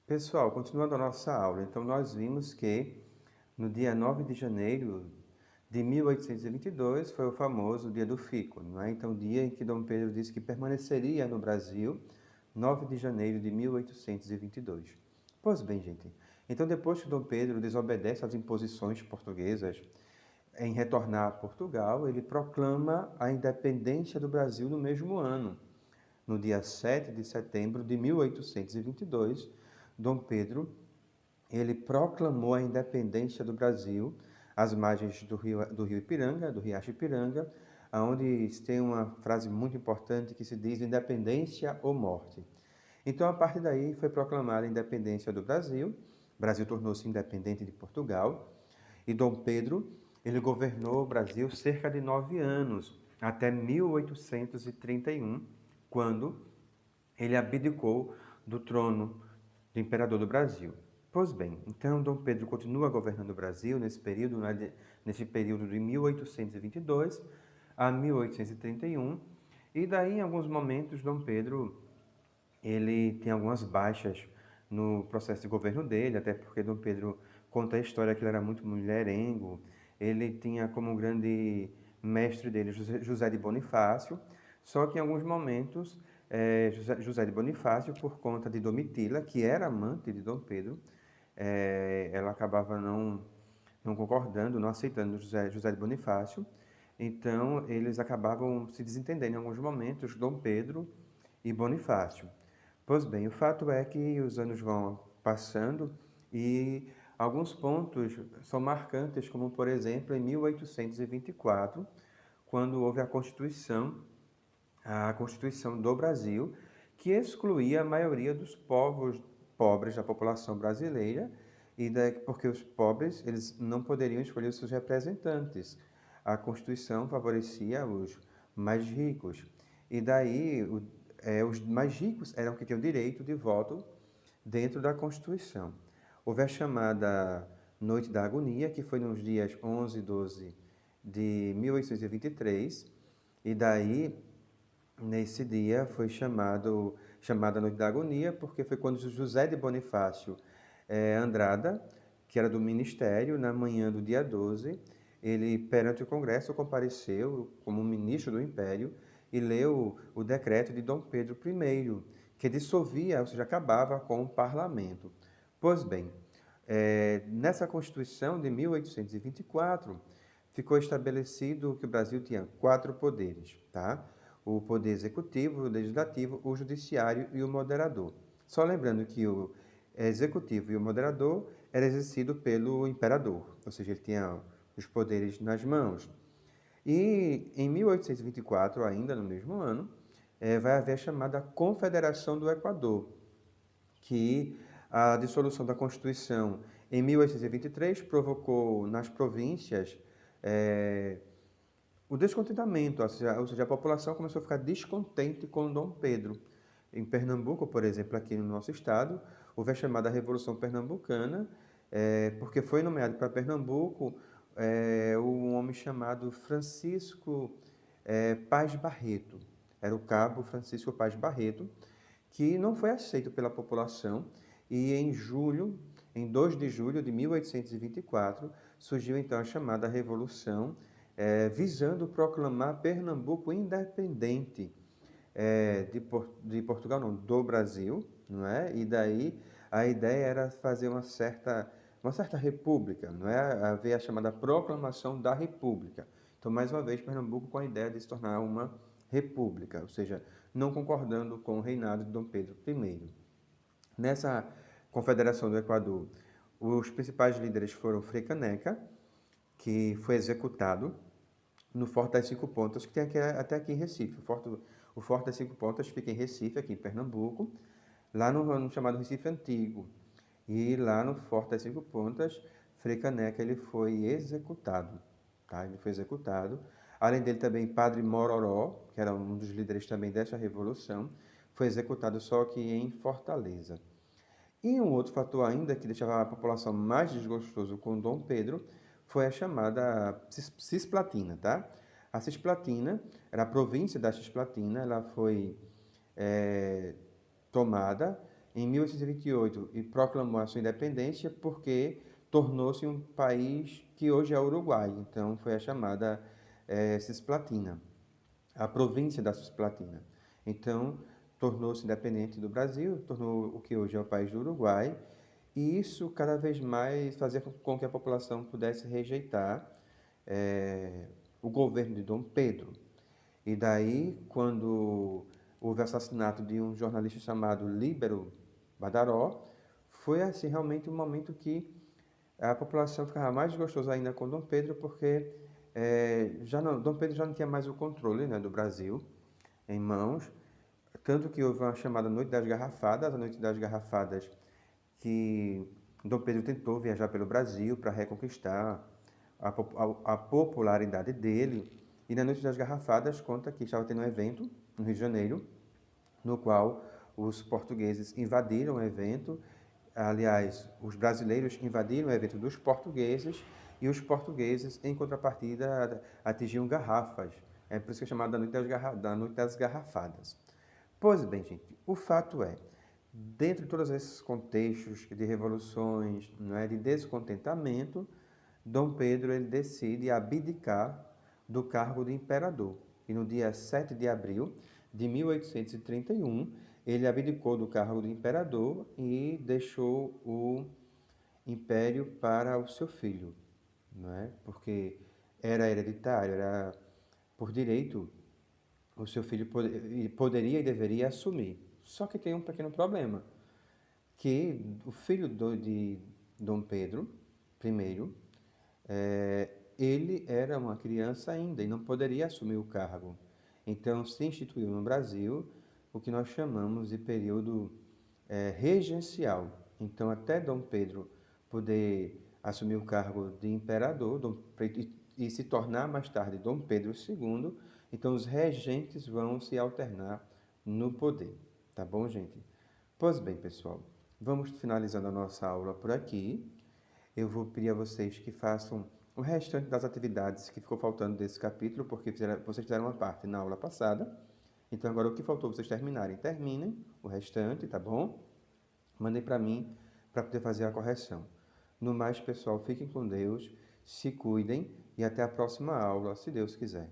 Pessoal, continuando a nossa aula, então nós vimos que no dia 9 de janeiro de 1822 foi o famoso Dia do Fico, não é? Então, o dia em que Dom Pedro disse que permaneceria no Brasil, 9 de janeiro de 1822. Pois bem, gente, então depois que Dom Pedro desobedece às imposições portuguesas em retornar a Portugal, ele proclama a independência do Brasil no mesmo ano. No dia 7 de setembro de 1822, Dom Pedro ele proclamou a independência do Brasil às margens do rio Ipiranga, do riacho Ipiranga, onde tem uma frase muito importante que se diz independência ou morte. Então, a partir daí, foi proclamada a independência do Brasil. O Brasil tornou-se independente de Portugal. E Dom Pedro, ele governou o Brasil cerca de 9 anos, até 1831, quando ele abdicou do trono de imperador do Brasil. Pois bem, então Dom Pedro continua governando o Brasil nesse período de 1822 a 1831, e daí em alguns momentos Dom Pedro ele tem algumas baixas no processo de governo dele, até porque Dom Pedro conta a história que ele era muito mulherengo, ele tinha como grande mestre dele José de Bonifácio, só que em alguns momentos José de Bonifácio, por conta de Domitila, que era amante de Dom Pedro, ela acabava não concordando, não aceitando José de Bonifácio, então eles acabavam se desentendendo em alguns momentos, Dom Pedro e Bonifácio. Pois bem, o fato é que os anos vão passando e alguns pontos são marcantes, como por exemplo em 1824, quando houve a Constituição do Brasil, que excluía a maioria dos povos pobres da população brasileira, porque os pobres eles não poderiam escolher os seus representantes. A Constituição favorecia os mais ricos. E daí os mais ricos eram que tinham direito de voto dentro da Constituição. Houve a chamada Noite da Agonia, que foi nos dias 11 e 12 de 1823, e daí, nesse dia, foi chamada Noite da Agonia, porque foi quando José de Bonifácio Andrada, que era do Ministério, na manhã do dia 12, ele, perante o Congresso, compareceu como ministro do Império e leu o decreto de Dom Pedro I, que dissolvia, ou seja, acabava com o parlamento. Pois bem, nessa Constituição de 1824, ficou estabelecido que o Brasil tinha 4 poderes, tá? O poder executivo, o legislativo, o judiciário e o moderador. Só lembrando que o executivo e o moderador era exercido pelo imperador, ou seja, ele tinha os poderes nas mãos. E em 1824, ainda no mesmo ano, vai haver a chamada Confederação do Equador, que a dissolução da Constituição em 1823 provocou nas províncias o descontentamento, ou seja, a população começou a ficar descontente com Dom Pedro. Em Pernambuco, por exemplo, aqui no nosso estado, houve a chamada Revolução Pernambucana, porque foi nomeado para Pernambuco um homem chamado Francisco Paz Barreto. Era o cabo Francisco Paz Barreto, que não foi aceito pela população, e em 2 de julho de 1824, surgiu então a chamada Revolução, visando proclamar Pernambuco independente de Portugal, não, do Brasil, não é? E daí a ideia era fazer uma certa república, não é? Haver a chamada Proclamação da República. Então, mais uma vez, Pernambuco com a ideia de se tornar uma república, ou seja, não concordando com o reinado de Dom Pedro I. Nessa Confederação do Equador, os principais líderes foram Frei Caneca, que foi executado no Forte das Cinco Pontas, que tem até aqui em Recife. O Forte das Cinco Pontas fica em Recife, aqui em Pernambuco, lá no chamado Recife Antigo. E lá no Forte das Cinco Pontas, Frei Caneca ele foi executado. Tá? Ele foi executado. Além dele também, Padre Mororó, que era um dos líderes também dessa revolução, foi executado só que em Fortaleza. E um outro fator ainda que deixava a população mais desgostosa com Dom Pedro foi a chamada Cisplatina, tá? A Cisplatina era a província da Cisplatina, ela foi tomada em 1828 e proclamou a sua independência porque tornou-se um país que hoje é o Uruguai. Então foi a chamada Cisplatina, a província da Cisplatina. Então tornou-se independente do Brasil, tornou o que hoje é o país do Uruguai, e isso cada vez mais fazia com que a população pudesse rejeitar o governo de Dom Pedro. E daí, quando houve o assassinato de um jornalista chamado Líbero Badaró, foi assim realmente um momento que a população ficava mais desgostosa ainda com Dom Pedro, porque Dom Pedro já não tinha mais o controle, né, do Brasil em mãos, tanto que houve uma chamada Noite das Garrafadas, a Noite das Garrafadas, que Dom Pedro tentou viajar pelo Brasil para reconquistar a popularidade dele. E na Noite das Garrafadas conta que estava tendo um evento no Rio de Janeiro, no qual os portugueses invadiram o evento. Aliás, os brasileiros invadiram o evento dos portugueses e os portugueses, em contrapartida, atingiam garrafas. É por isso que é chamada da Noite das Garrafadas. Pois bem, gente, o fato é, dentro de todos esses contextos de revoluções, não é, de descontentamento, Dom Pedro ele decide abdicar do cargo de imperador. E no dia 7 de abril de 1831, ele abdicou do cargo de imperador e deixou o império para o seu filho, não é? Porque era hereditário, era por direito, o seu filho poderia e deveria assumir. Só que tem um pequeno problema, que o filho de Dom Pedro I, ele era uma criança ainda e não poderia assumir o cargo. Então se instituiu no Brasil o que nós chamamos de período regencial. Então até Dom Pedro poder assumir o cargo de imperador e se tornar mais tarde Dom Pedro II, então os regentes vão se alternar no poder. Tá bom, gente? Pois bem, pessoal, vamos finalizando a nossa aula por aqui. Eu vou pedir a vocês que façam o restante das atividades que ficou faltando desse capítulo, porque vocês fizeram uma parte na aula passada. Então, agora o que faltou vocês terminarem, terminem o restante, tá bom? Mandem para mim para poder fazer a correção. No mais, pessoal, fiquem com Deus, se cuidem e até a próxima aula, se Deus quiser.